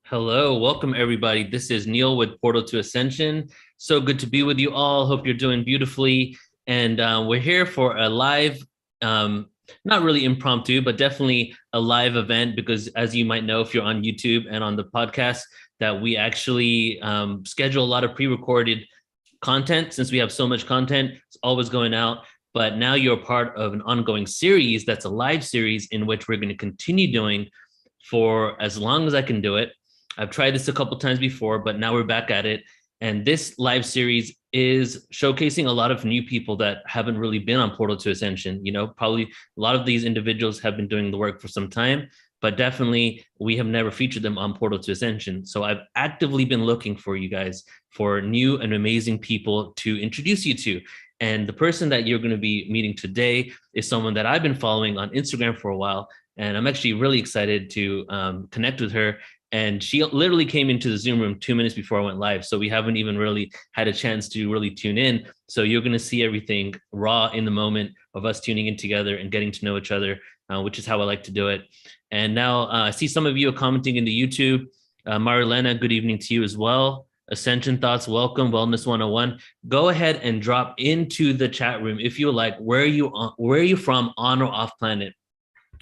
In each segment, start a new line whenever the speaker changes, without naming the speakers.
Hello, welcome everybody. This is Neil with Portal to Ascension. So good to be with you all. Hope you're doing beautifully. And we're here for a live, not really impromptu, but definitely a live event because, as you might know, if you're on YouTube and on the podcast, that we actually schedule a lot of pre-recorded content since we have so much content. It's always going out. But now you're part of an ongoing series that's a live series in which we're going to continue doing for as long as I can do it. I've tried this a couple times before, but now we're back at it. And this live series is showcasing a lot of new people that haven't really been on Portal to Ascension. You know, probably a lot of these individuals have been doing the work for some time, but definitely we have never featured them on Portal to Ascension. So I've actively been looking for you guys for new and amazing people to introduce you to. And the person that you're going to be meeting today is someone that I've been following on Instagram for a while. And I'm actually really excited to connect with her. And she literally came into the Zoom room 2 minutes before I went live. So we haven't even really had a chance to really tune in. So you're going to see everything raw in the moment of us tuning in together and getting to know each other, which is how I like to do it. And now I see some of you are commenting in the YouTube. Marilena, good evening to you as well. Ascension Thoughts, welcome. Wellness 101. Go ahead and drop into the chat room if you like. Where are you from, on or off planet?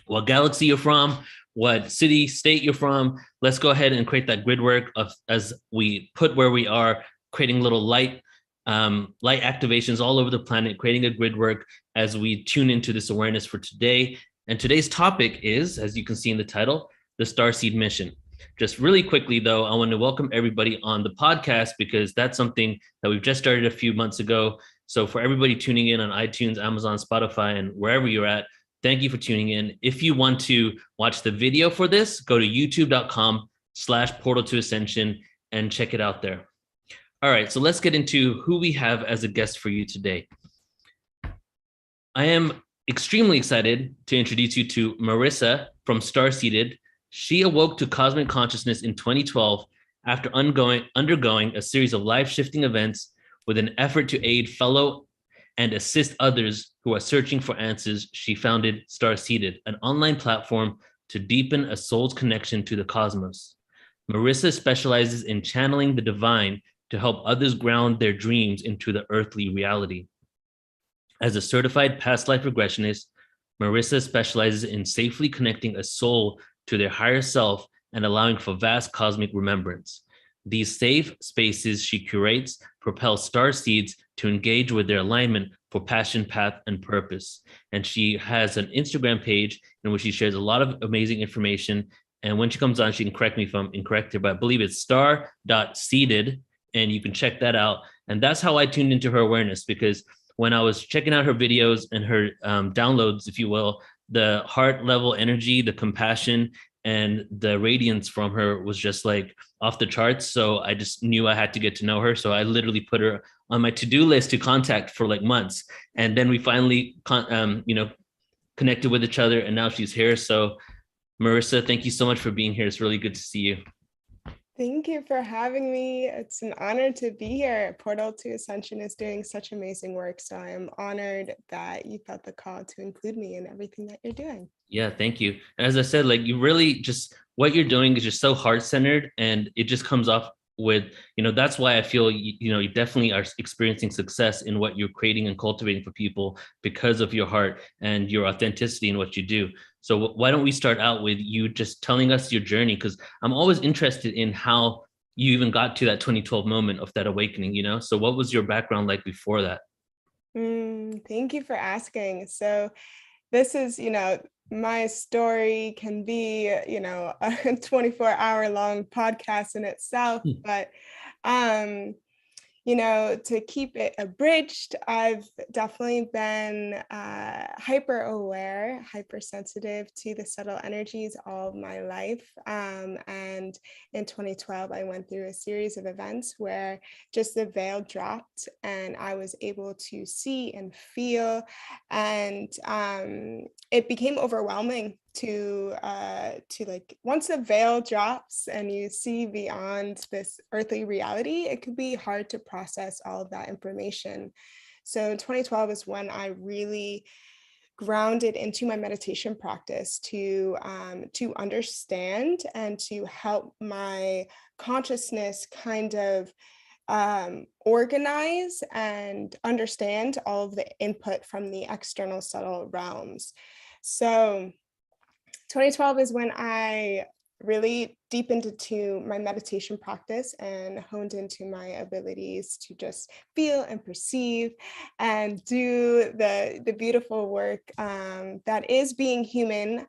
What galaxy you're from, what city, state you're from. Let's go ahead and create that grid work of as we put where we are, creating little light activations all over the planet, creating a grid work as we tune into this awareness for today. And today's topic is, as you can see in the title, the Starseed mission. Just really quickly, though, I want to welcome everybody on the podcast because that's something that we've just started a few months ago. So for everybody tuning in on iTunes, Amazon, Spotify, and wherever you're at, thank you for tuning in. If you want to watch the video for this, go to youtube.com/portal to ascension and check it out there. All right, so let's get into who we have as a guest for you today. I am extremely excited to introduce you to Marissa from Starseeded. She awoke to cosmic consciousness in 2012 after undergoing a series of life-shifting events with an effort to aid fellow and assist others who are searching for answers. She founded Starseeded, an online platform to deepen a soul's connection to the cosmos. Marissa specializes in channeling the divine to help others ground their dreams into the earthly reality. As a certified past life regressionist, Marissa specializes in safely connecting a soul to their higher self and allowing for vast cosmic remembrance. These safe spaces she curates propel starseeds to engage with their alignment for passion, path, and purpose. And she has an Instagram page in which she shares a lot of amazing information. And when she comes on, she can correct me if I'm incorrect here, but I believe it's star.seeded, and you can check that out. And that's how I tuned into her awareness, because when I was checking out her videos and her downloads, if you will, the heart level energy, the compassion, and the radiance from her was just like off the charts. So I just knew I had to get to know her. So I literally put her on my to-do list to contact for like months. And then we finally, connected with each other, and now she's here. So Marissa, thank you so much for being here. It's really good to see you.
Thank you for having me. It's an honor to be here. Portal to Ascension is doing such amazing work. So I am honored that you felt the call to include me in everything that you're doing.
Yeah, thank you. And as I said, like you really just, what you're doing is just so heart-centered, and it just comes off with, that's why I feel, you definitely are experiencing success in what you're creating and cultivating for people because of your heart and your authenticity in what you do. So why don't we start out with you just telling us your journey? Because I'm always interested in how you even got to that 2012 moment of that awakening, So what was your background like before that?
Thank you for asking. So this is, my story can be, a 24-hour long podcast in itself, but to keep it abridged, I've definitely been hyper aware, hypersensitive to the subtle energies all of my life. And in 2012, I went through a series of events where just the veil dropped and I was able to see and feel, and it became overwhelming to like, once the veil drops and you see beyond this earthly reality, it could be hard to process all of that information. So 2012 is when I really grounded into my meditation practice to understand and to help my consciousness kind of organize and understand all of the input from the external subtle realms. So 2012 is when I really deepened into my meditation practice and honed into my abilities to just feel and perceive and do the beautiful work that is being human,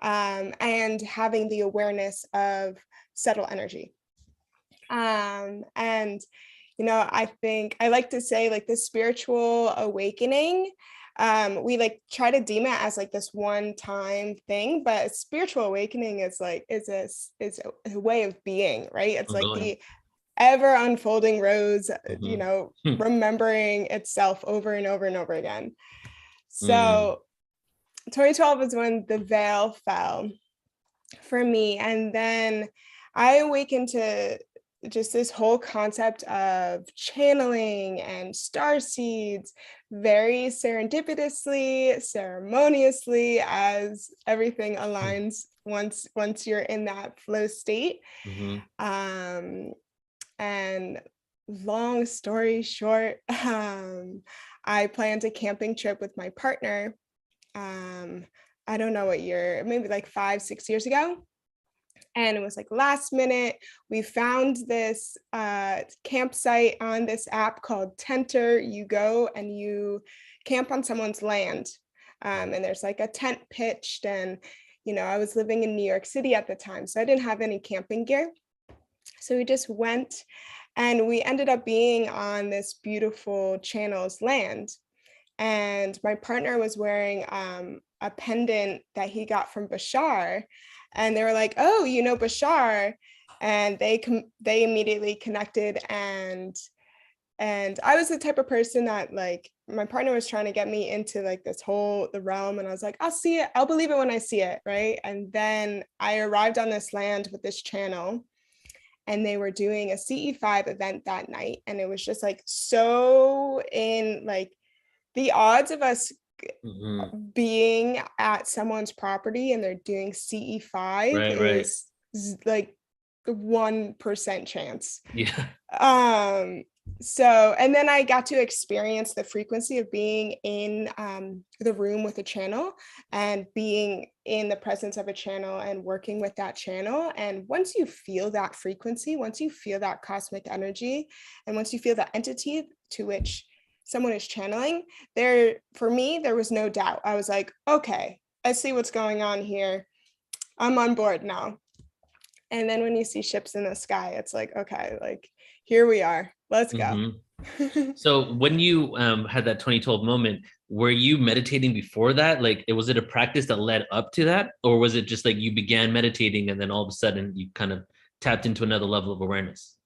and having the awareness of subtle energy. And I think I like to say, like, the spiritual awakening, we like try to deem it as like this one time thing, but spiritual awakening is like is a way of being, right? It's like
Ongoing.
the ever unfolding rose,
Hmm.
remembering itself over and over and over again.
Mm.
So 2012 is when the veil fell for me, and then I awakened to just this whole concept of channeling and star seeds, very serendipitously, ceremoniously, as everything aligns once you're in that flow state.
Mm-hmm.
And long story short, I planned a camping trip with my partner. I don't know what year, maybe like 5-6 years ago. And it was like last minute. We found this campsite on this app called Tenter. You go and you camp on someone's land. And there's like a tent pitched. And, I was living in New York City at the time, so I didn't have any camping gear. So we just went, and we ended up being on this beautiful channel's land. And my partner was wearing a pendant that he got from Bashar, and they were like, "Oh, Bashar," and they immediately connected. And I was the type of person that, like, my partner was trying to get me into like the realm, and I was like, "I'll see it, I'll believe it when I see it," right? And then I arrived on this land with this channel, and they were doing a CE5 event that night, and it was just like so in like the odds of us being at someone's property and they're doing CE5
Right.
is like 1% chance.
Yeah.
So, and then I got to experience the frequency of being in the room with a channel and being in the presence of a channel and working with that channel. And once you feel that frequency, once you feel that cosmic energy, and once you feel the entity to which someone is channeling, for me, there was no doubt. I was like, okay, I see what's going on here. I'm on board now. And then when you see ships in the sky, it's like, okay, like, here we are. Let's go.
Mm-hmm. So when you had that 2012 moment, were you meditating before that? Like, was it a practice that led up to that? Or was it just like you began meditating and then all of a sudden you kind of tapped into another level of awareness?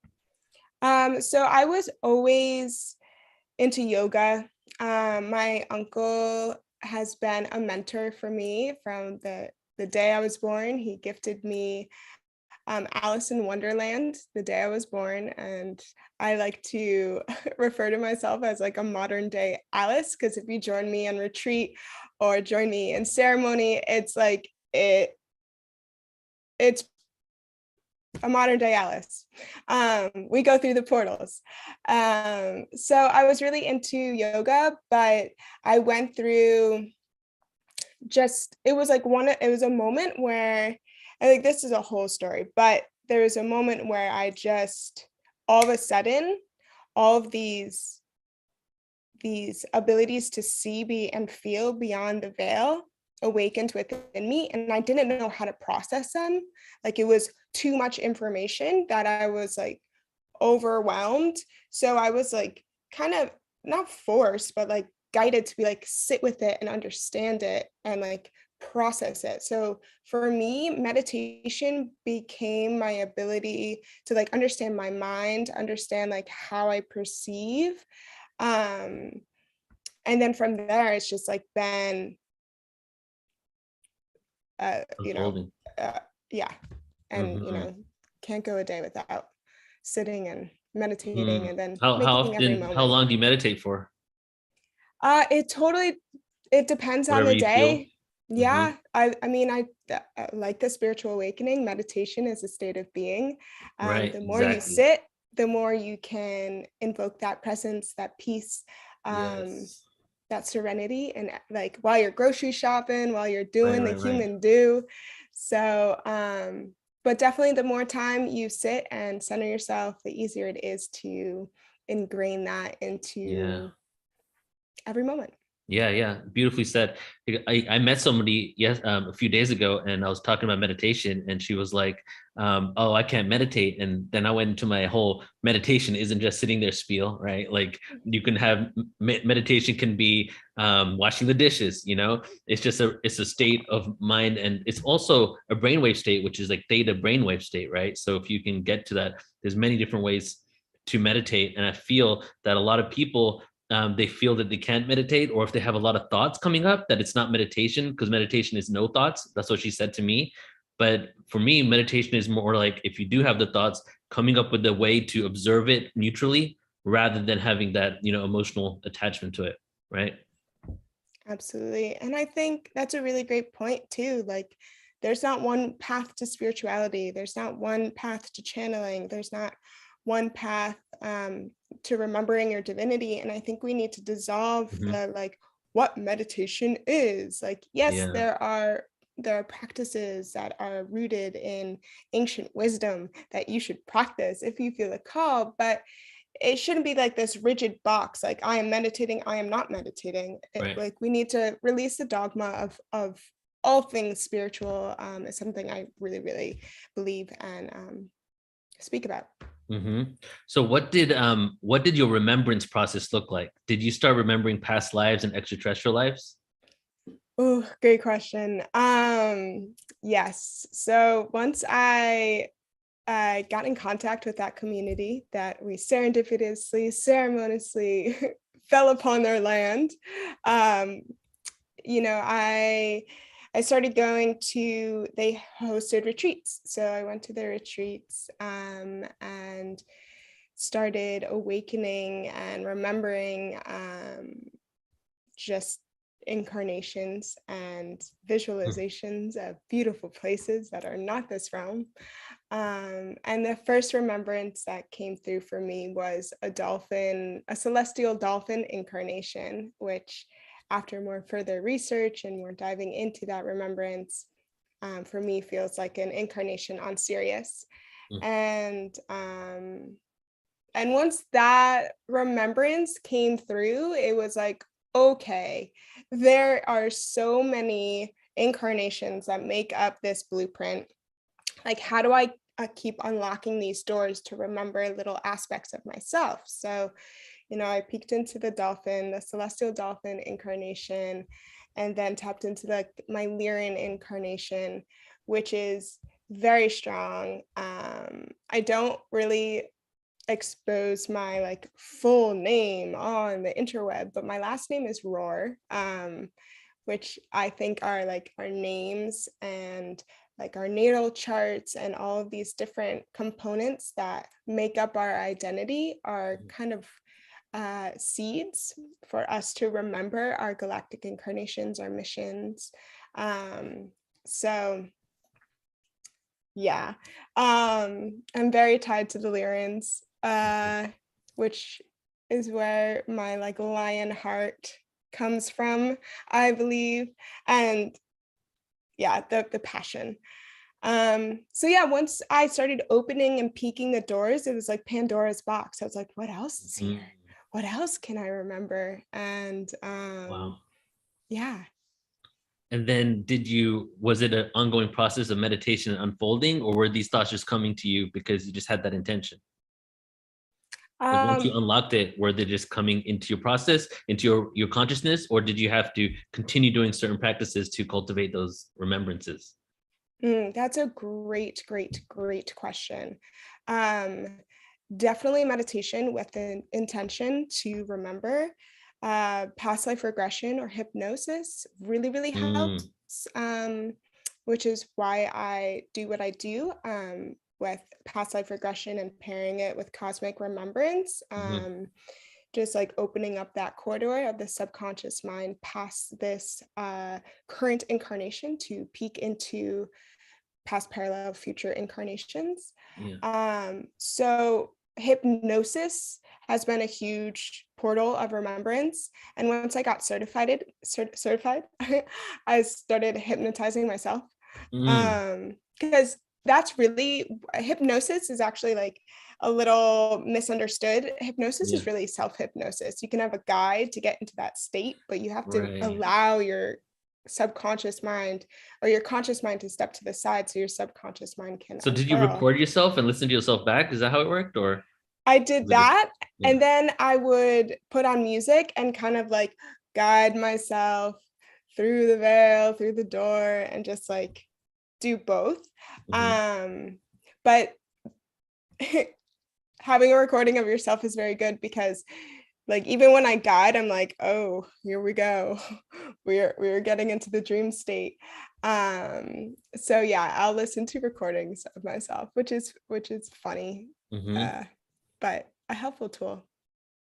So I was always into yoga. My uncle has been a mentor for me from the day I was born. He gifted me Alice in Wonderland the day I was born, and I like to refer to myself as like a modern day Alice, because if you join me on retreat or join me in ceremony, it's like it's a modern day Alice. We go through the portals. So I was really into yoga, but I went through it was a moment where, I think this is a whole story, but there was a moment where I just, all of a sudden, all of these abilities to see, and feel beyond the veil awakened within me, and I didn't know how to process them. Like, it was too much information that I was like overwhelmed. So I was like kind of not forced, but like guided to be like, sit with it and understand it and like process it. So for me, meditation became my ability to like understand my mind, understand like how I perceive. Um, and then from there, it's just like been, uh, you know,
Unfolding.
yeah. And,
Mm-hmm.
can't go a day without sitting and meditating
Mm.
and then
How
making every
often, how
moment.
long do you meditate for?
It totally It depends on
whatever
the
you feel?
day. Yeah, I mean, like the spiritual awakening. Meditation is a state of being.
Right,
The more you
exactly.
sit, the more you can invoke that presence, that peace,
Yes.
that serenity, and like while you're grocery shopping, while you're
Right,
doing the
right, right.
human do. So, but definitely the more time you sit and center yourself, the easier it is to ingrain that
Yeah.
into every moment.
Yeah, yeah, beautifully said. I met somebody a few days ago, and I was talking about meditation, and she was like, "Oh, I can't meditate." And then I went into my whole meditation isn't just sitting there spiel, right? Like you can have meditation can be washing the dishes. It's just it's a state of mind, and it's also a brainwave state, which is like theta brainwave state, right? So if you can get to that, there's many different ways to meditate, and I feel that a lot of people they feel that they can't meditate, or if they have a lot of thoughts coming up, that it's not meditation because meditation is no thoughts. That's what she said to me. But for me, meditation is more like if you do have the thoughts, coming up with a way to observe it neutrally rather than having that, emotional attachment to it. Right.
Absolutely. And I think that's a really great point too. Like there's not one path to spirituality. There's not one path to channeling. There's not one path to remembering your divinity. And I think we need to dissolve
Mm-hmm.
the like what meditation is. Like, yes,
Yeah.
there are practices that are rooted in ancient wisdom that you should practice if you feel a call, but it shouldn't be like this rigid box like I am meditating, I am not meditating.
Right.
Like we need to release the dogma of all things spiritual. Is something I really really believe and speak about.
Mm-hmm. So what did your remembrance process look like? Did you start remembering past lives and extraterrestrial lives?
Oh, great question. Yes, so once I got in contact with that community that we serendipitously, ceremoniously fell upon their land. Um, I started going to, they hosted retreats. So I went to their retreats and started awakening and remembering just incarnations and visualizations of beautiful places that are not this realm. And the first remembrance that came through for me was a celestial dolphin incarnation, which after more further research and more diving into that remembrance, for me feels like an incarnation on Sirius.
Mm-hmm.
And once that remembrance came through, it was like, okay, there are so many incarnations that make up this blueprint. Like, how do I keep unlocking these doors to remember little aspects of myself? So, I peeked into the celestial dolphin incarnation, and then tapped into my Lyran incarnation, which is very strong. I don't really expose my like full name on the interweb, but my last name is Roar, which I think are like our names and like our natal charts and all of these different components that make up our identity are kind of seeds for us to remember our galactic incarnations, our missions. So yeah, I'm very tied to the Lyrans, which is where my like lion heart comes from, I believe, and yeah, the passion. So yeah, once I started opening and peeking the doors, it was like Pandora's box. I was like, what else is here?
Mm-hmm.
What else can I remember? And
Wow.
yeah.
And then was it an ongoing process of meditation unfolding, or were these thoughts just coming to you because you just had that intention? Like once you
Um,
unlocked it, were they just coming into your process, into your consciousness, or did you have to continue doing certain practices to cultivate those remembrances?
that's a great, great, great question. Um, Definitely meditation with an intention to remember. Past life regression or hypnosis really, really helps,
Mm,
which is why I do what I do with past life regression and pairing it with cosmic remembrance.
mhm.
just like opening up that corridor of the subconscious mind past this current incarnation to peek into past parallel future incarnations.
Yeah.
So hypnosis has been a huge portal of remembrance. And once I got certified, I started hypnotizing myself.
Mm,
Because that's really, hypnosis is actually like a little misunderstood. Hypnosis
yeah.
is really self-hypnosis. You can have a guide to get into that state, but you have to
Right.
allow your subconscious mind or your conscious mind to step to the side so your subconscious mind can
So did you
unfurl.
record yourself and listen to yourself back? Is that how it worked, or
I did
was it just
that,
yeah?
and then I would put on music and kind of like guide myself through the veil, through the door, and just like do both.
Mhm.
But having a recording of yourself is very good because like even when I guide, I'm like, oh, here we go. We're getting into the dream state. So yeah, I'll listen to recordings of myself, which is funny.
Mhm.
Uh, but a helpful tool.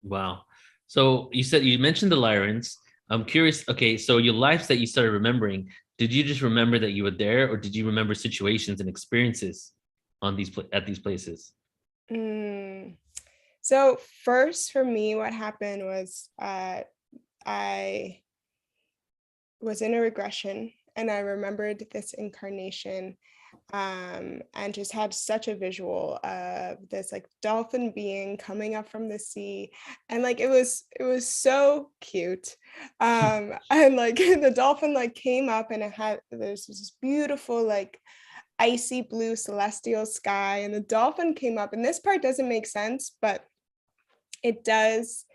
Wow. So you mentioned the Lyrans. I'm curious. Okay, so your lives that you started remembering, did you just remember that you were there, or did you remember situations and experiences on at these places?
Mm. So first for me, what happened was I was in a regression and I remembered this incarnation and just had such a visual of this like dolphin being coming up from the sea, and like it was so cute, and like the dolphin like came up and it had there's this beautiful like icy blue celestial sky, and the dolphin came up, and this part doesn't make sense but it does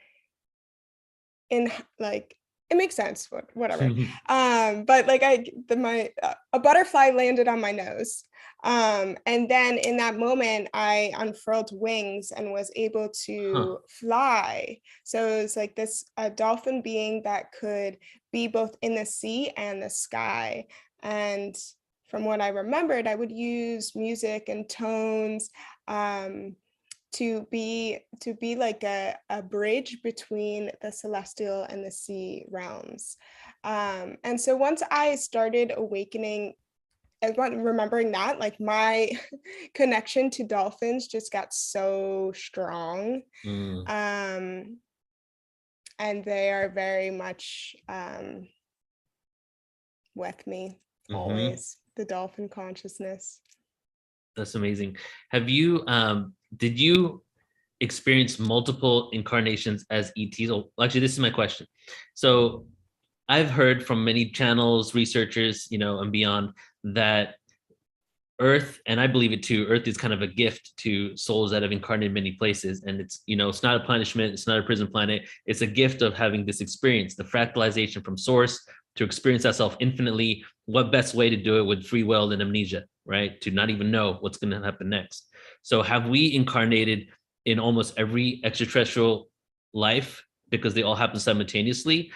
in like it makes sense, whatever. But like a butterfly landed on my nose, and then in that moment I unfurled wings and was able
Huh.
to fly. So it was like this a dolphin being that could be both in the sea and the sky. And from what I remembered, I would use music and tones, um, to be like a bridge between the celestial and the sea realms. And so once I started awakening and remembering that, like my connection to dolphins just got so strong.
Mm,
um, and they are very much with me
mhm.
always, the dolphin consciousness.
That's amazing. Did you experience multiple incarnations as ETs? Oh, actually, this is my question. So I've heard from many channels, researchers, and beyond, that Earth, and I believe it too, Earth is kind of a gift to souls that have incarnated many places. And it's not a punishment, it's not a prison planet. It's a gift of having this experience, the fractalization from source to experience that self infinitely. What best way to do it with free will and amnesia, right? To not even know what's going to happen next. So have we incarnated in almost every extraterrestrial life because they all happen simultaneously?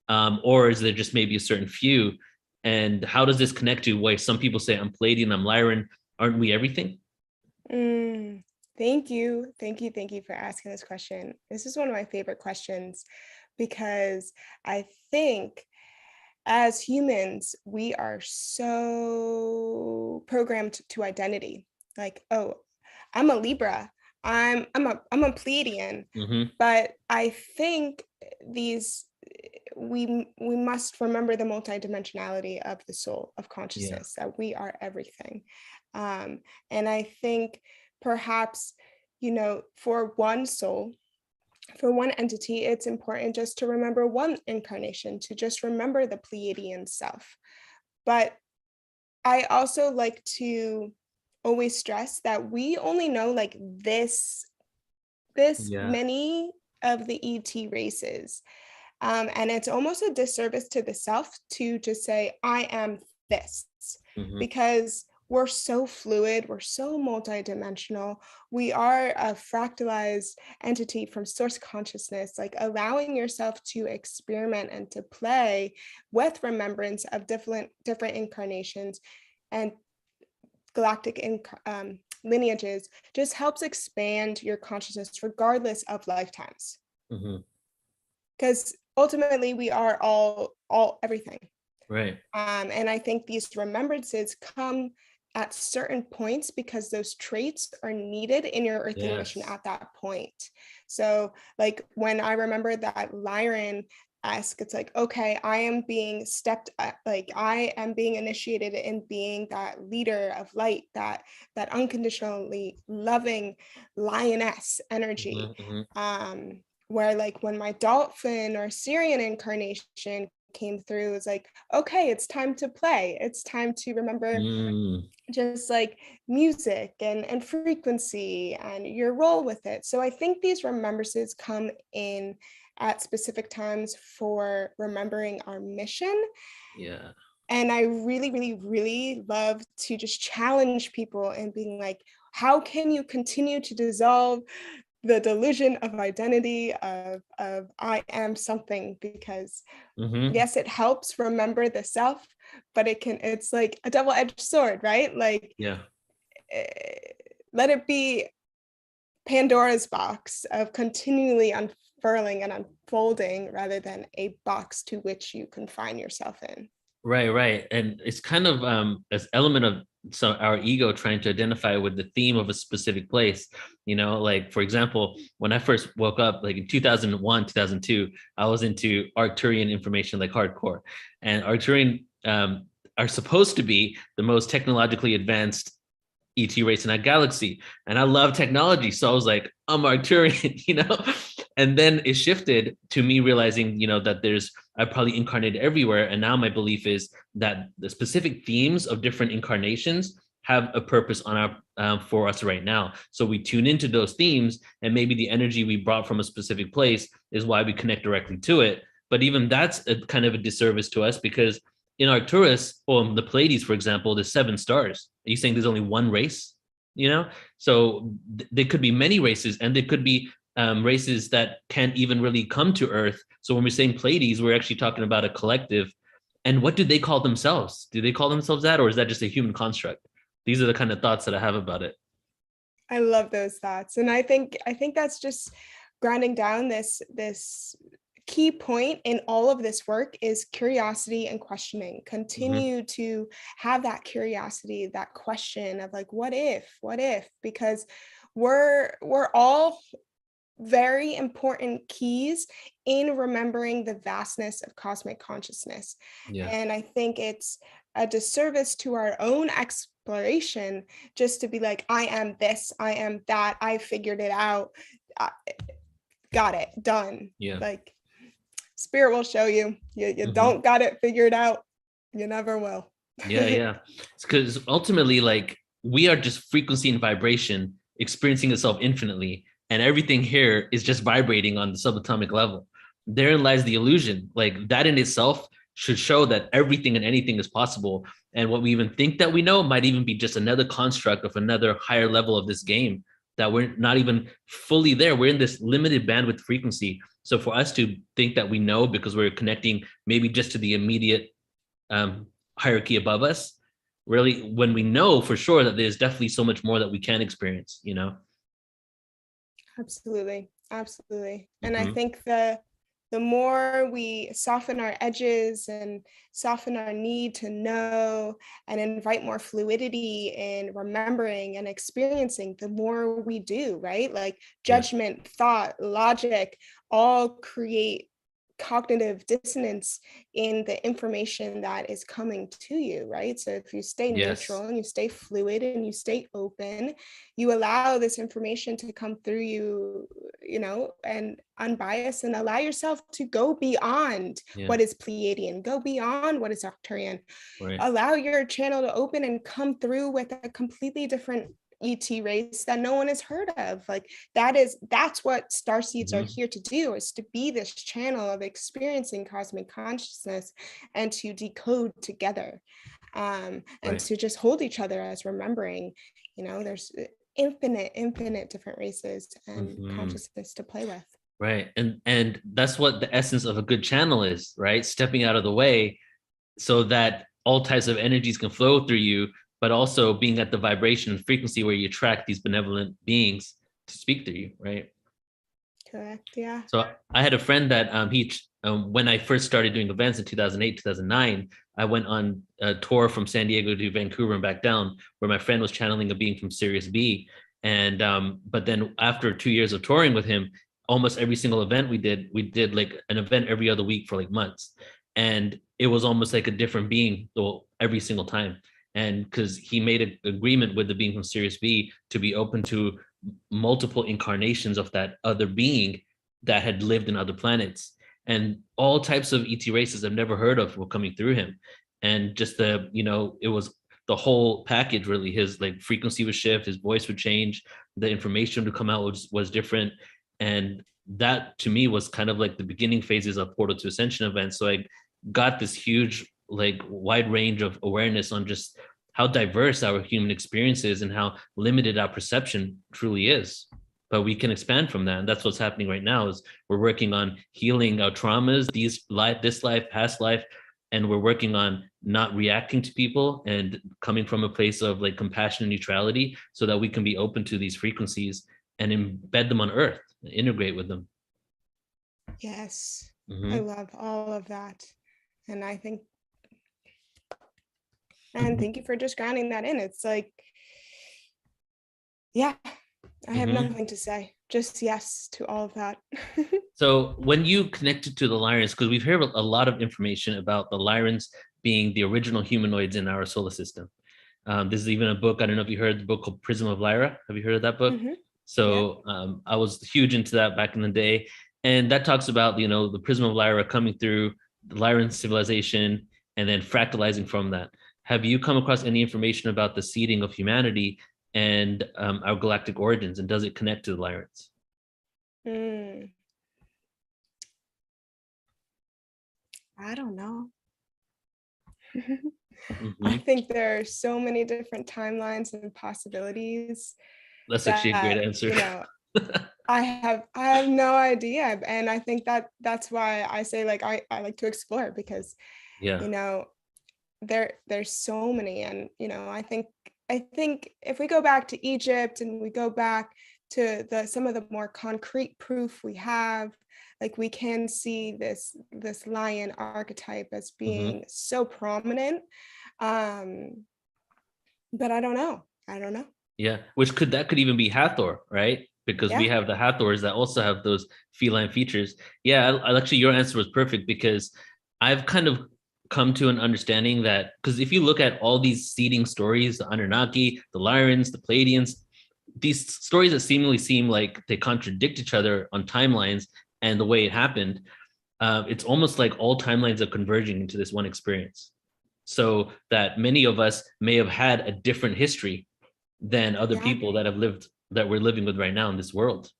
Or is there just maybe a certain few? And how does this connect to why some people say I'm Palladian, I'm Lyran? Aren't we everything?
Mm, thank you for asking this question. This is one of my favorite questions because I think as humans, we are so programmed to identity. Like, oh, I'm a Libra. I'm a Pleiadian.
Mm-hmm.
But I think these we must remember the multidimensionality of the soul of
Yeah.
consciousness, that we are everything. And I think perhaps, for one soul, for one entity, it's important just to remember one incarnation, to just remember the Pleiadian self. But I also like to always stress that we only know like this
Yeah.
many of the ET races. And it's almost a disservice to the self to just say, I am this,
Mm-hmm.
because we're so fluid, we're so multidimensional. We are a fractalized entity from source consciousness, like allowing yourself to experiment and to play with remembrance of different incarnations and galactic lineages just helps expand your consciousness regardless of lifetimes.
Mm-hmm.
because ultimately we are all everything.
Right.
And I think these remembrances come at certain points because those traits are needed in your earthly mission
Yes.
at that point. So, like when I remember that Lyran esque, it's like, okay, I am being like I am being initiated in being that leader of light, that unconditionally loving lioness energy.
Mm-hmm. Mm-hmm.
Where like when my Dolphin or Syrian incarnation came through, it's like, okay, it's time to play. It's time to remember
Mm.
just like music and frequency and your role with it. So I think these remembrances come in at specific times for remembering our mission.
Yeah.
And I really, really, really love to just challenge people and being like, how can you continue to dissolve the delusion of identity of I am something? Because
Mm-hmm.
yes, it helps remember the self, but it's like a double-edged sword, right? Like
Yeah.
eh, let it be Pandora's box of continually unfurling and unfolding rather than a box to which you confine yourself in.
Right, right. And it's kind of this element of so our ego trying to identify with the theme of a specific place. Like for example, when I first woke up, like in 2001, 2002, I was into Arcturian information like hardcore. And Arcturian are supposed to be the most technologically advanced ET race in that galaxy. And I love technology. So I was like, I'm Arcturian. And then it shifted to me realizing, that I probably incarnated everywhere. And now my belief is that the specific themes of different incarnations have a purpose on our for us right now. So we tune into those themes, and maybe the energy we brought from a specific place is why we connect directly to it. But even that's a kind of a disservice to us, because in Arcturus, or the Pleiades, for example, there's 7 stars. Are you saying there's only one race? So there could be many races, and there could be races that can't even really come to Earth. So when we're saying Pleiades, we're actually talking about a collective. And what do they call themselves? Do they call themselves that, or is that just a human construct? These are the kind of thoughts that I have about it.
I love those thoughts. And I think that's just grounding down this key point in all of this work is curiosity and questioning.
Mm-hmm.
Continue to have that curiosity, that question of like, what if? Because we're all very important keys in remembering the vastness of cosmic consciousness.
Yeah.
And I think it's a disservice to our own exploration just to be like, I am this, I am that, I figured it out, I got it, done.
Yeah.
Like, spirit will show you. You
Mm-hmm.
don't got it figured out. You never will.
Yeah, yeah. It's because ultimately, like, we are just frequency and vibration experiencing itself infinitely, and everything here is just vibrating on the subatomic level. Therein lies the illusion. Like that in itself should show that everything and anything is possible. And what we even think that we know might even be just another construct of another higher level of this game that we're not even fully there. We're in this limited bandwidth frequency. So for us to think that we know because we're connecting maybe just to the immediate um, hierarchy above us, really, when we know for sure that there's definitely so much more that we can experience.
Absolutely. Absolutely. And I
Mm-hmm.
think the more we soften our edges and soften our need to know and invite more fluidity in remembering and experiencing, the more we do, right? Like
Yeah.
judgment, thought, logic all create cognitive dissonance in the information that is coming to you, right? So if you stay
Yes.
neutral and you stay fluid and you stay open, you allow this information to come through you, and unbiased, and allow yourself to go beyond
Yeah.
what is Pleiadian, go beyond what is Arcturian,
Right.
allow your channel to open and come through with a completely different ET race that no one has heard of. Like that's what starseeds are
Mm-hmm.
here to do, is to be this channel of experiencing cosmic consciousness and to decode together, and
Right.
to just hold each other as remembering. There's infinite different races and
Mm-hmm.
consciousness to play with.
Right. And that's what the essence of a good channel is, right? Stepping out of the way so that all types of energies can flow through you, but also being at the vibration and frequency where you attract these benevolent beings to speak through you, right?
Correct. Yeah.
So I had a friend that when I first started doing events in 2008, 2009, I went on a tour from San Diego to Vancouver and back down, where my friend was channeling a being from Sirius B. And but then after 2 years of touring with him, almost every single event we did like an event every other week for like months. And it was almost like a different being every single time. And because he made an agreement with the being from Sirius B to be open to multiple incarnations of that other being that had lived in other planets, and all types of ET races I've never heard of were coming through him. And just it was the whole package really. His like frequency would shift, his voice would change, the information to come out was different. And that to me was kind of like the beginning phases of Portal to Ascension events. So I got this huge like wide range of awareness on just how diverse our human experience is and how limited our perception truly is. But we can expand from that. And that's what's happening right now is we're working on healing our traumas, this life, past life. And we're working on not reacting to people and coming from a place of like compassion and neutrality so that we can be open to these frequencies and embed them on earth, integrate with them.
Yes.
Mm-hmm.
I love all of that. And I think, and thank you for just grounding that in. It's like, yeah, I have nothing to say. Just yes to all of that.
So when you connected to the Lyrans, because we've heard a lot of information about the Lyrans being the original humanoids in our solar system. There's even a book, I don't know if you heard the book called Prism of Lora. Have you heard of that book?
Mm-hmm.
So I was huge into that back in the day. And that talks about, the Prism of Lora coming through the Lyran civilization and then fractalizing from that. Have you come across any information about the seeding of humanity and our galactic origins, and does it connect to the Lyrans?
I don't know. I think there are so many different timelines and possibilities.
That's actually a great answer.
I have no idea. And I think that's why I say like I like to explore, because there's so many. And I think if we go back to Egypt and we go back to some of the more concrete proof we have, like we can see this lion archetype as being so prominent. But I don't know.
Yeah, that could even be Hathor, right? Because we have the Hathors that also have those feline features. Yeah, I actually, your answer was perfect, because I've kind of come to an understanding that, because if you look at all these seeding stories, the Anunnaki, the Lyrans, the Pleiadians, these stories that seemingly seem like they contradict each other on timelines and the way it happened, it's almost like all timelines are converging into this one experience. So that many of us may have had a different history than other people that we're living with right now in this world.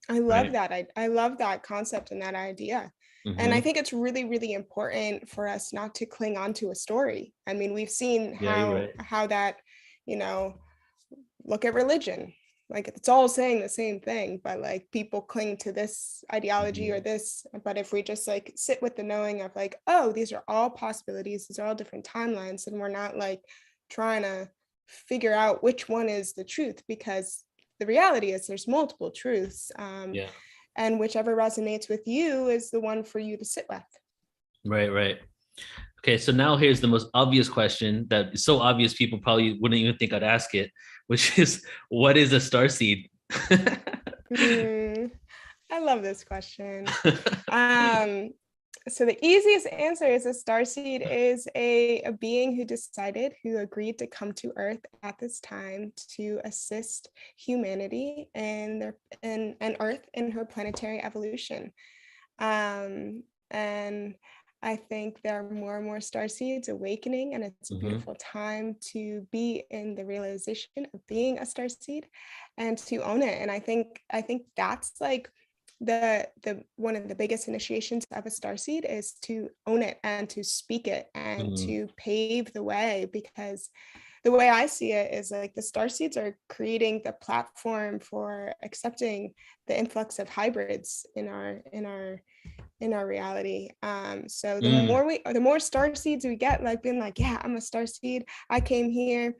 I love that. I love that concept and that idea. And I think it's really, really important for us not to cling on to a story. I mean, we've seen how that, look at religion. Like it's all saying the same thing, but like people cling to this ideology or this. But if we just like sit with the knowing of like, oh, these are all possibilities, these are all different timelines, and we're not like trying to figure out which one is the truth, because the reality is there's multiple truths. And whichever resonates with you is the one for you to sit with.
Right. Okay, so now here's the most obvious question that is so obvious people probably wouldn't even think I'd ask it, which is, what is a starseed?
I love this question. So the easiest answer is a starseed is a being who agreed to come to Earth at this time to assist humanity and Earth in her planetary evolution. And I think there are more and more starseeds awakening, and it's a beautiful time to be in the realization of being a starseed and to own it. And I think that's like the one of the biggest initiations of a starseed is to own it and to speak it and to pave the way, because the way I see it is like the starseeds are creating the platform for accepting the influx of hybrids in our reality. So the more starseeds we get, like being like, yeah, I'm a starseed, I came here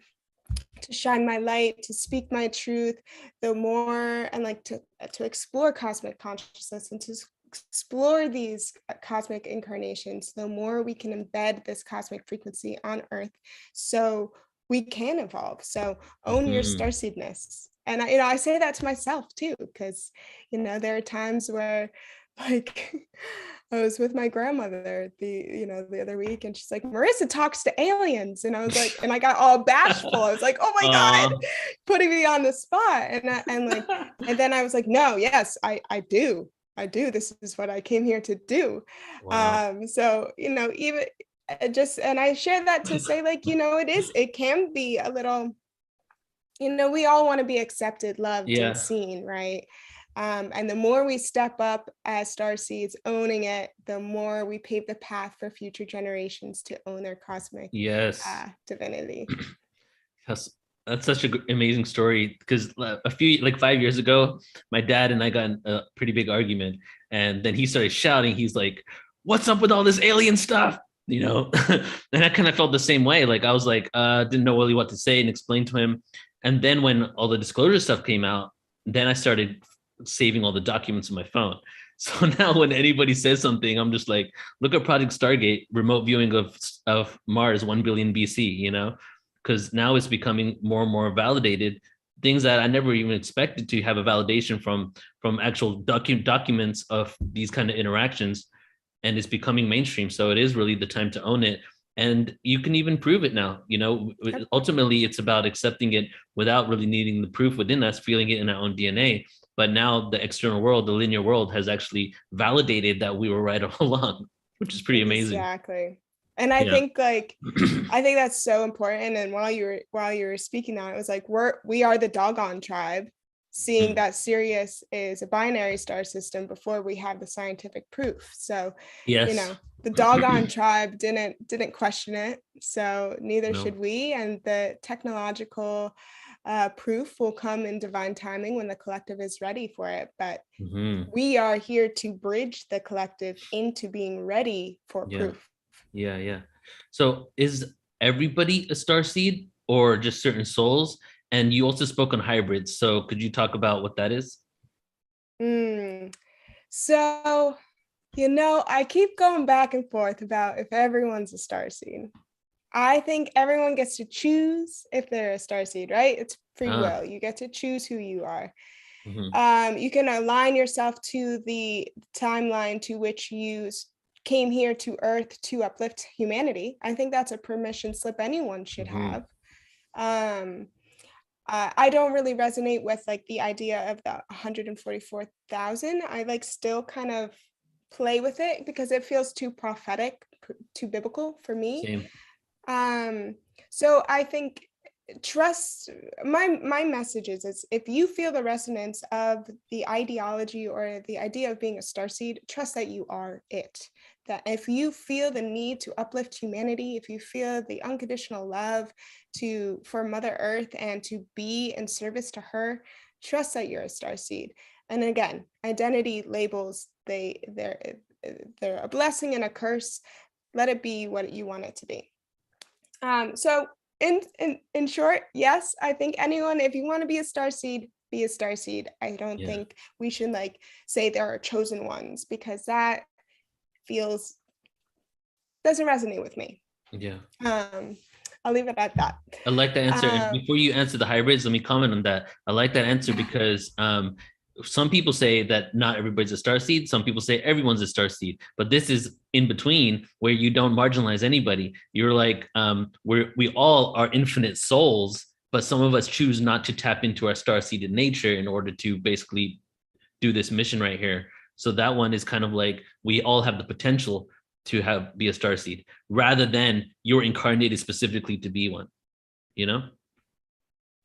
to shine my light, to speak my truth, the more, and like to explore cosmic consciousness and to explore these cosmic incarnations, the more we can embed this cosmic frequency on Earth, so we can evolve. So own your
Mhm.
starseedness. And I say that to myself too, because there are times where, like, I was with my grandmother the other week, and she's like, Marissa talks to aliens. And I was like, and I got all bashful. I was like, oh my God,
Aw.
putting me on the spot. And then I was like, no, yes, I do. I do. This is what I came here to do.
Wow.
So, even just, and I share that to say, like, it can be a little, we all want to be accepted, loved, and
Yeah.
seen, right? And the more we step up as star seeds, owning it, the more we pave the path for future generations to own their cosmic
Yes.
divinity.
That's that's such an amazing story because a few like 5 years ago, my dad and I got in a pretty big argument, and then he started shouting. He's like, "What's up with all this alien stuff?" You know, and I kind of felt the same way. Like I was like, didn't know really what to say and explain to him. And then when all the disclosure stuff came out, then I started saving all the documents on my phone. So now when anybody says something, I'm just like, look at Project Stargate, remote viewing of Mars 1 billion BC, you know? Because now it's becoming more and more validated, things that I never even expected to have a validation from actual documents of these kind of interactions, and it's becoming mainstream. So it is really the time to own it, and you can even prove it now.
Yep.
Ultimately it's about accepting it without really needing the proof within us, feeling it in our own DNA. But now the external world, the linear world, has actually validated that we were right all along, which is pretty amazing.
Exactly. And I
Yeah.
think, like, I think that's so important. And while you were speaking that, it was like, we are the doggone tribe, seeing
Mm.
that Sirius is a binary star system before we have the scientific proof. So,
Yes.
the doggone tribe didn't question it. So neither
No.
should we. And the technological proof will come in divine timing when the collective is ready for it. But
Hmm.
we are here to bridge the collective into being ready for
Yeah.
proof.
Yeah, yeah. So is everybody a star seed or just certain souls? And you also spoke on hybrids. So could you talk about what that is?
Mm. So, I keep going back and forth about if everyone's a star seed. I think everyone gets to choose if they're a star seed, right? It's free
Ah,
will. You get to choose who you are.
mhm.
You can align yourself to the timeline to which you came here to Earth to uplift humanity. I think that's a permission slip anyone should
Mhm.
have. Um, I don't really resonate with, like, the idea of the 144,000. I, like, still kind of play with it because it feels too prophetic, too biblical for me.
Same.
Um, so I think trust, my message is if you feel the resonance of the ideology or the idea of being a starseed, trust that you are it. That if you feel the need to uplift humanity, if you feel the unconditional love for Mother Earth and to be in service to her, trust that you're a starseed. And again, identity labels, they're a blessing and a curse. Let it be what you want it to be. So in short, yes, I think anyone, if you want to be a star seed, be a star seed. I don't
Yeah.
think we should, like, say there are chosen ones, because that feels doesn't resonate with me.
Yeah.
Um, I'll leave it at that.
I like that answer. And
Um,
before you answer the hybrids, let me comment on that. I like that answer
yeah,
because some people say that not everybody's a star seed. Some people say everyone's a star seed. But this is in between where you don't marginalize anybody. You're like, we all are infinite souls, but some of us choose not to tap into our star seeded nature in order to basically do this mission right here. So that one is kind of like we all have the potential to be a star seed rather than you're incarnated specifically to be one, you know?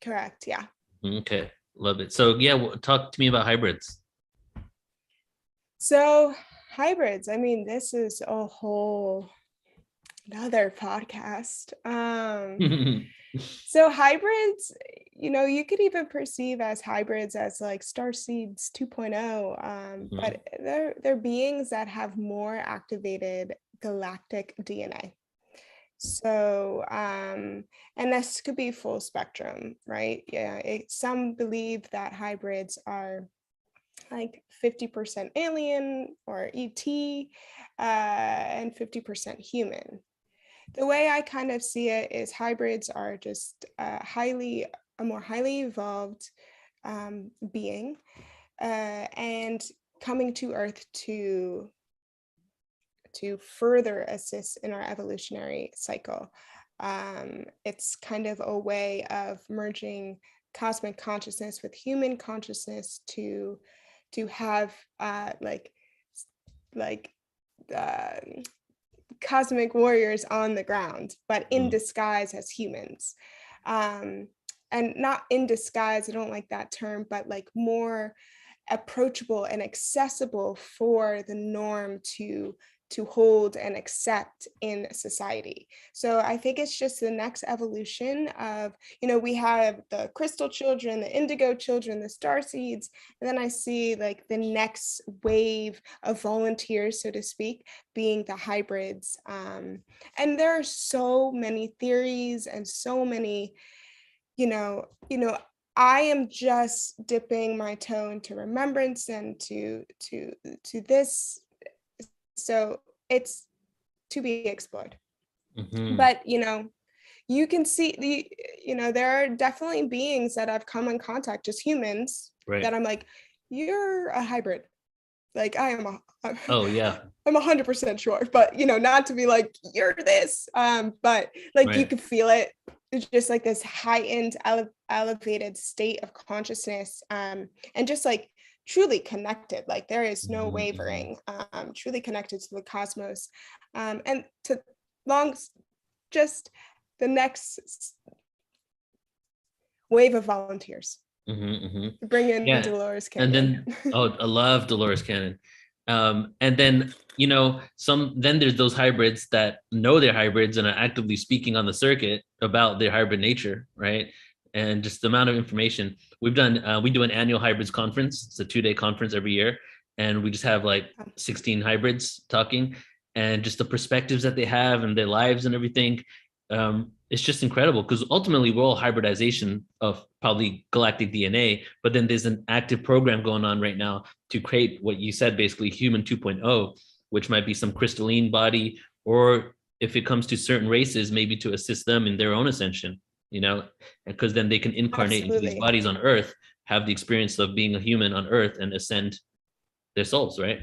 correct. Yeah.
Okay, love it. So yeah, talk to me about hybrids.
So hybrids, I mean, this is a whole another podcast. So hybrids, you could even perceive as hybrids as like starseeds 2.0,
Mhm.
but they're beings that have more activated galactic DNA. So, and this could be full spectrum, right? Yeah, some believe that hybrids are like 50% alien or ET, and 50% human. The way I kind of see it is hybrids are just a more highly evolved being, and coming to Earth to further assist in our evolutionary cycle. It's kind of a way of merging cosmic consciousness with human consciousness to have like uh, cosmic warriors on the ground, but in disguise as humans. Um, and not in disguise, I don't like that term, but like more approachable and accessible for the norm to hold and accept in society. So I think it's just the next evolution of, we have the crystal children, the indigo children, the starseeds, and then I see like the next wave of volunteers, so to speak, being the hybrids. And there are so many theories and so many, you know, I am just dipping my toe into remembrance and to this. So it's to be explored. But you can see there are definitely beings that I've come in contact, just humans,
Right.
that I'm like, you're a hybrid. Like
Oh yeah.
I'm 100% sure, but not to be like you're this, but like you
Right.
could feel it. It's just like this heightened, elevated state of consciousness, and just like truly connected. Like there is no wavering. Truly connected to the cosmos, and to long, just the next wave of volunteers. Bring in
Yeah.
Dolores
And
Canyon.
then, oh, I love Dolores Cannon. And then, then there's those hybrids that know they're hybrids and are actively speaking on the circuit about their hybrid nature, right? And just the amount of information we've done. We do an annual hybrids conference. It's a 2-day conference every year. And we just have like 16 hybrids talking, and just the perspectives that they have and their lives and everything. It's just incredible because ultimately we're all hybridization of probably galactic DNA, but then there's an active program going on right now to create what you said, basically human 2.0, which might be some crystalline body, or if it comes to certain races, maybe to assist them in their own ascension, because then they can incarnate into these bodies on Earth, have the experience of being a human on Earth and ascend their souls, right?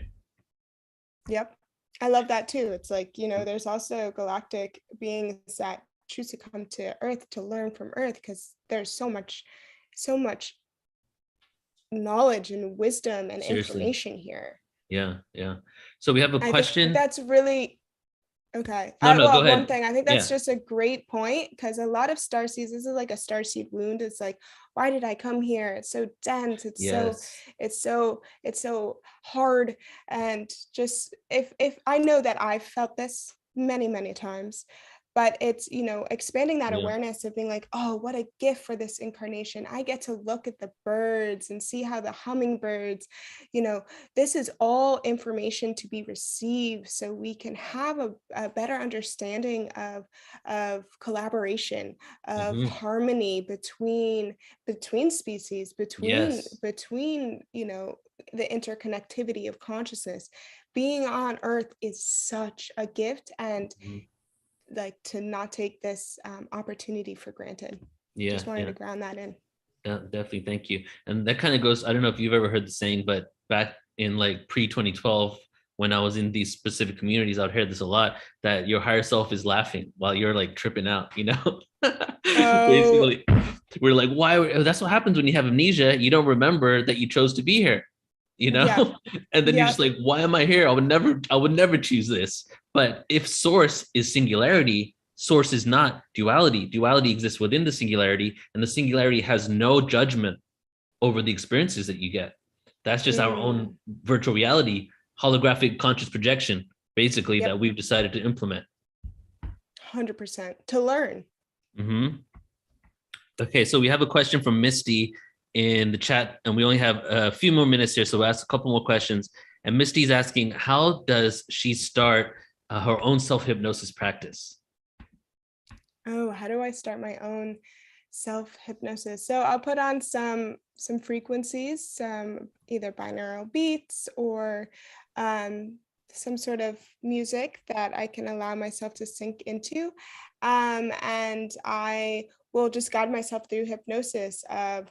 Yep. I love that too. It's like, there's also galactic beings that choose to come to Earth to learn from Earth because there's so much knowledge and wisdom and
Seriously.
information here.
Yeah. So we have a question.
I think that's really okay.
No, go ahead.
One thing, I think that's just a great point, because a lot of starseeds, this is like a starseed wound. It's like, why did I come here? It's so dense. It's so hard. And just if I know that I've felt this many, many times, but it's, expanding that awareness of being like, oh, what a gift for this incarnation. I get to look at the birds and see how the hummingbirds, this is all information to be received so we can have a better understanding of collaboration, of harmony between species, between the interconnectivity of consciousness. Being on Earth is such a gift, and like to not take this opportunity for granted. Just wanted to ground that in.
Yeah, definitely. Thank you. And that kind of goes, I don't know if you've ever heard the saying, but back in like pre-2012, when I was in these specific communities, I'd hear this a lot, that your higher self is laughing while you're like tripping out, Basically, we're like, why? That's what happens when you have amnesia. You don't remember that you chose to be here, and then you're just like, why am I here? I would never choose this. But if source is singularity, source is not duality. Duality exists within the singularity, and the singularity has no judgment over the experiences that you get. That's just our own virtual reality, holographic conscious projection, basically, that we've decided to implement.
100% to learn.
Okay, so we have a question from Misty in the chat, and we only have a few more minutes here, so we'll ask a couple more questions. And Misty's asking, how does she start her own self-hypnosis practice?
Oh, how do I start my own self hypnosis? So I'll put on some frequencies, some either binaural beats or um, some sort of music that I can allow myself to sink into, and I will just guide myself through hypnosis of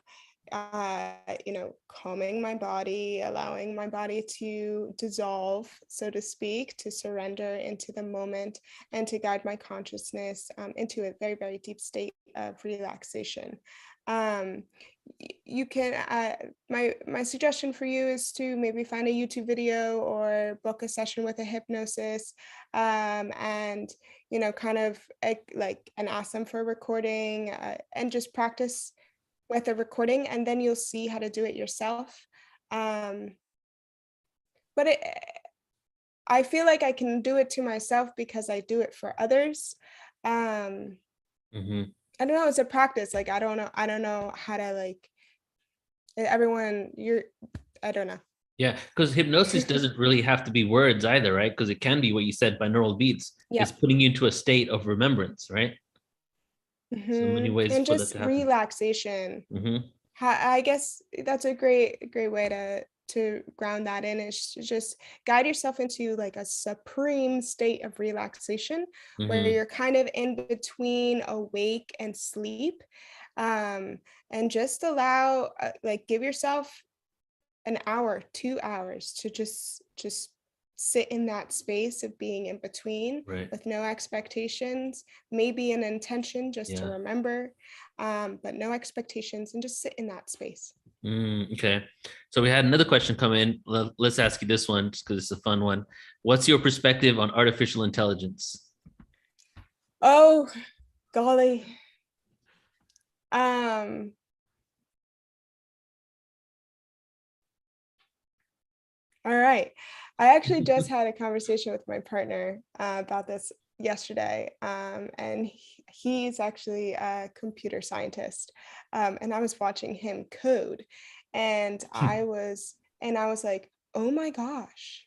calming my body, allowing my body to dissolve, so to speak, to surrender into the moment, and to guide my consciousness into a very, very deep state of relaxation. Um, you can, my suggestion for you is to maybe find a YouTube video or book a session with a hypnosis, and kind of like and ask them for a recording, and just practice with a recording, and then you'll see how to do it yourself. Um, but I feel like I can do it to myself because I do it for others. Um,
Hmm.
I don't know, it's a practice. Like I don't know how to like everyone you're I don't know.
Yeah, because hypnosis doesn't really have to be words either, right? Because it can be what you said, binaural beats. It's
Yep.
putting you into a state of remembrance, right? So many ways
And
for that
just
to happen.
relaxation.
Hmm.
I guess that's a great way to ground that in, is just guide yourself into like a supreme state of relaxation where
Hmm.
you're kind of in between awake and sleep, um, and just allow like give yourself an hour, 2 hours to just sit in that space of being in between
Right.
with no expectations, maybe an intention just to
Yeah.
remember, but no expectations, and just sit in that space.
Okay. So we had another question come in. Let's ask you this one just because it's a fun one. What's your perspective on artificial intelligence?
Oh, golly. Um, all right. I actually just had a conversation with my partner about this yesterday, and he's actually a computer scientist, and I was watching him code, and I was like, oh my gosh,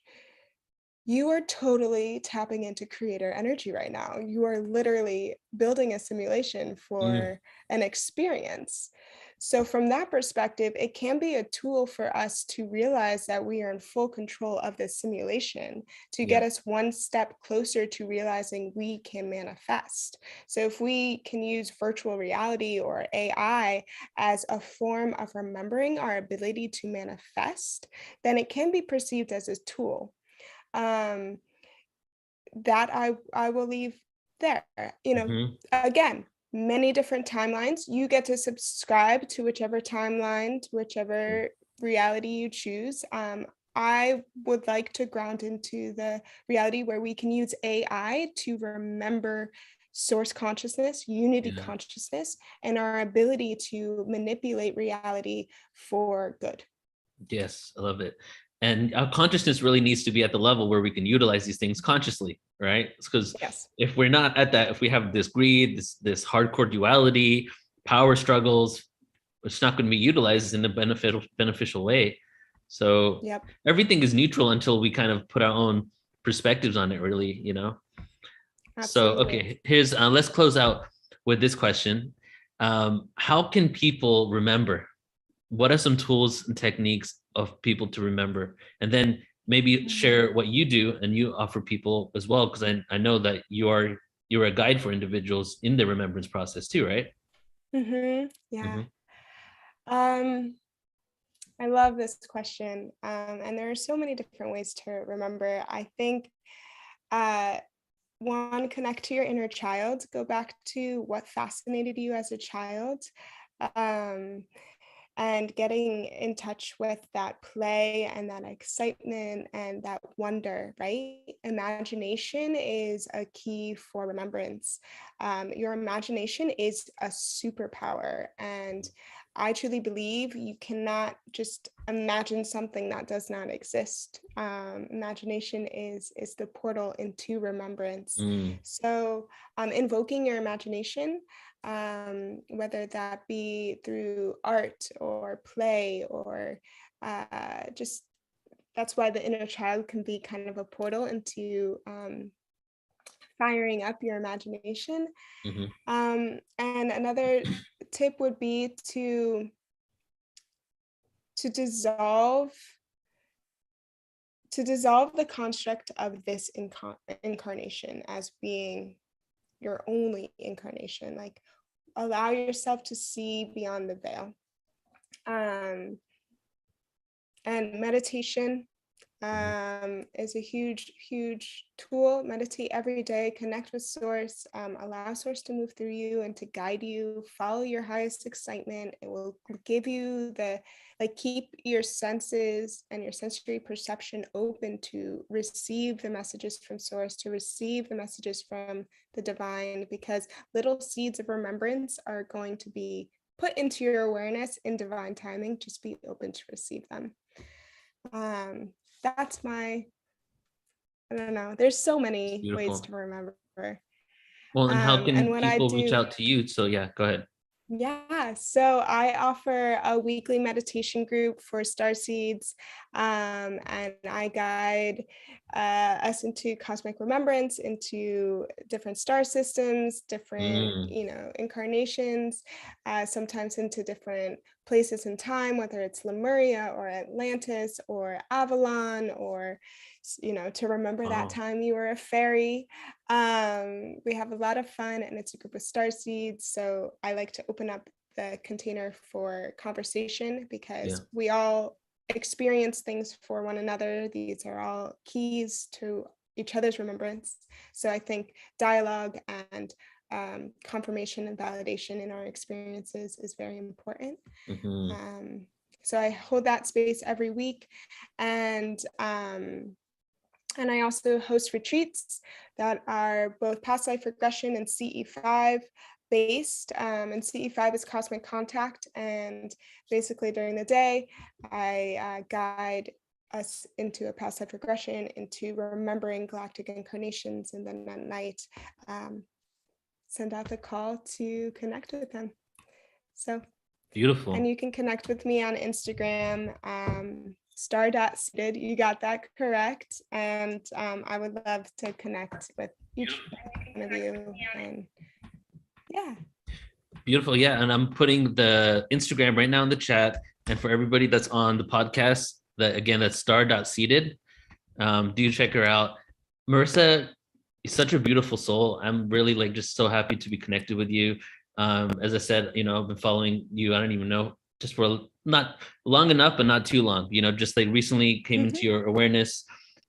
you are totally tapping into creator energy right now. You are literally building a simulation
Mm,
for an experience. So, from that perspective, it can be a tool for us to realize that we are in full control of this simulation to get
yeah.
us one step closer to realizing we can manifest. So, if we can use virtual reality or AI as a form of remembering our ability to manifest, then it can be perceived as a tool, um, that I will leave there.
Hmm.
Again, many different timelines. You get to subscribe to whichever timeline, to whichever reality you choose. I would like to ground into the reality where we can use AI to remember source consciousness, unity
Yeah.
consciousness, and our ability to manipulate reality for good.
Yes, I love it. And our consciousness really needs to be at the level where we can utilize these things consciously, right? Because
Yes.
if we're not at that, if we have this greed, this hardcore duality, power struggles, it's not going to be utilized in a beneficial way. So
Yep.
everything is neutral until we kind of put our own perspectives on it, really, you know? So,
Absolutely.
okay, here's let's close out with this question. How can people remember? What are some tools and techniques of people to remember? And then maybe
Mhm.
share what you do and you offer people as well, because I know that you're a guide for individuals in the remembrance process too, right?
Yeah.
Hmm.
Um, I love this question. And there are so many different ways to remember. I think uh, one, connect to your inner child, go back to what fascinated you as a child. Um, and getting in touch with that play and that excitement and that wonder, right? Imagination is a key for remembrance. Your imagination is a superpower. And I truly believe you cannot just imagine something that does not exist. Imagination is the portal into remembrance.
Mm,
So, invoking your imagination, whether that be through art or play or just that's why the inner child can be kind of a portal into firing up your imagination.
Mhm.
And another tip would be to dissolve the construct of this incarnation as being your only incarnation. Like, allow yourself to see beyond the veil. And meditation is a huge tool. Meditate every day, connect with source, allow source to move through you and to guide you, follow your highest excitement. It will give you keep your senses and your sensory perception open to receive the messages from source, to receive the messages from the divine, because little seeds of remembrance are going to be put into your awareness in divine timing. Just be open to receive them. That's I don't know. There's so many ways to remember.
Well, and how
And
can
what I
people reach
do,
out to you? So yeah, go ahead.
yeah, so I offer a weekly meditation group for Starseeds, and I guide us into cosmic remembrance, into different star systems, different, incarnations, sometimes into different places in time, whether it's Lemuria or Atlantis or Avalon, or, to remember that time you were a fairy. We have a lot of fun, and it's a group of starseeds. So I like to open up the container for conversation, because we all experience things for one another. These are all keys to each other's remembrance. So I think dialogue and confirmation and validation in our experiences is very important. So I hold that space every week, and I also host retreats that are both past life regression and CE5 based. And CE5 is cosmic contact. And basically during the day, I guide us into a past life regression, into remembering galactic incarnations. And then at night, send out the call to connect with them. So
beautiful.
And you can connect with me on Instagram, star.seeded. You got that correct. And I would love to connect with each one of you. And yeah.
Beautiful. Yeah. And I'm putting the Instagram right now in the chat. And for everybody that's on the podcast, that's star.seeded. Do check her out. Marissa is such a beautiful soul. I'm really just so happy to be connected with you. As I said, I've been following you. I don't even know, just for not long enough, but not too long, just recently came into your awareness.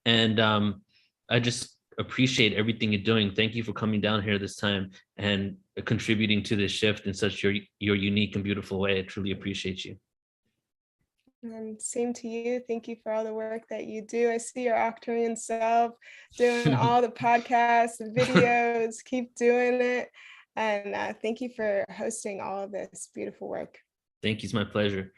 And I just appreciate everything you're doing. Thank you for coming down here this time and contributing to this shift in such your unique and beautiful way. I truly appreciate you.
And same to you. Thank you for all the work that you do. I see your Arcturian self doing all the podcasts and videos. Keep doing it. And thank you for hosting all of this beautiful work.
Thank you. It's my pleasure.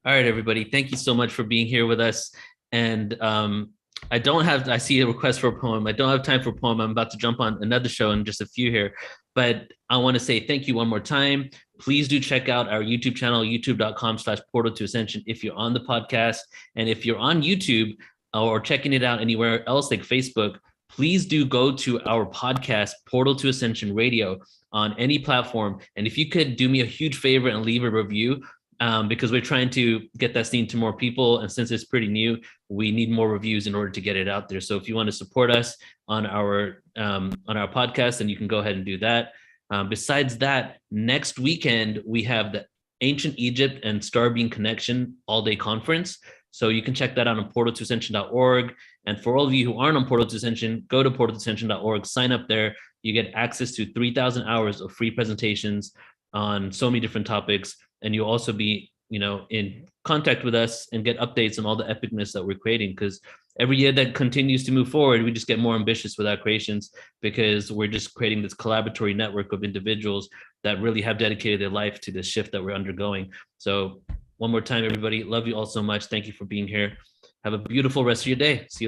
All right, everybody. Thank you so much for being here with us. And I see a request for a poem. I don't have time for a poem. I'm about to jump on another show in just a few here, but I want to say thank you one more time. Please do check out our YouTube channel, youtube.com/portal to ascension, if you're on the podcast. And if you're on YouTube or checking it out anywhere else like Facebook, please do go to our podcast, Portal to Ascension Radio, on any platform. And if you could do me a huge favor and leave a review, because we're trying to get that seen to more people. And since it's pretty new, we need more reviews in order to get it out there. So if you want to support us on our podcast, then you can go ahead and do that. Besides that, next weekend, we have the Ancient Egypt and Star Being Connection all-day conference. So you can check that out on portaltoascension.org. And for all of you who aren't on Portal to Ascension, go to portaltoascension.org, sign up there. You get access to 3,000 hours of free presentations on so many different topics. And you'll also be, in contact with us and get updates on all the epicness that we're creating. Because every year that continues to move forward, we just get more ambitious with our creations, because we're just creating this collaboratory network of individuals that really have dedicated their life to this shift that we're undergoing. So one more time, everybody, love you all so much. Thank you for being here. Have a beautiful rest of your day. See you.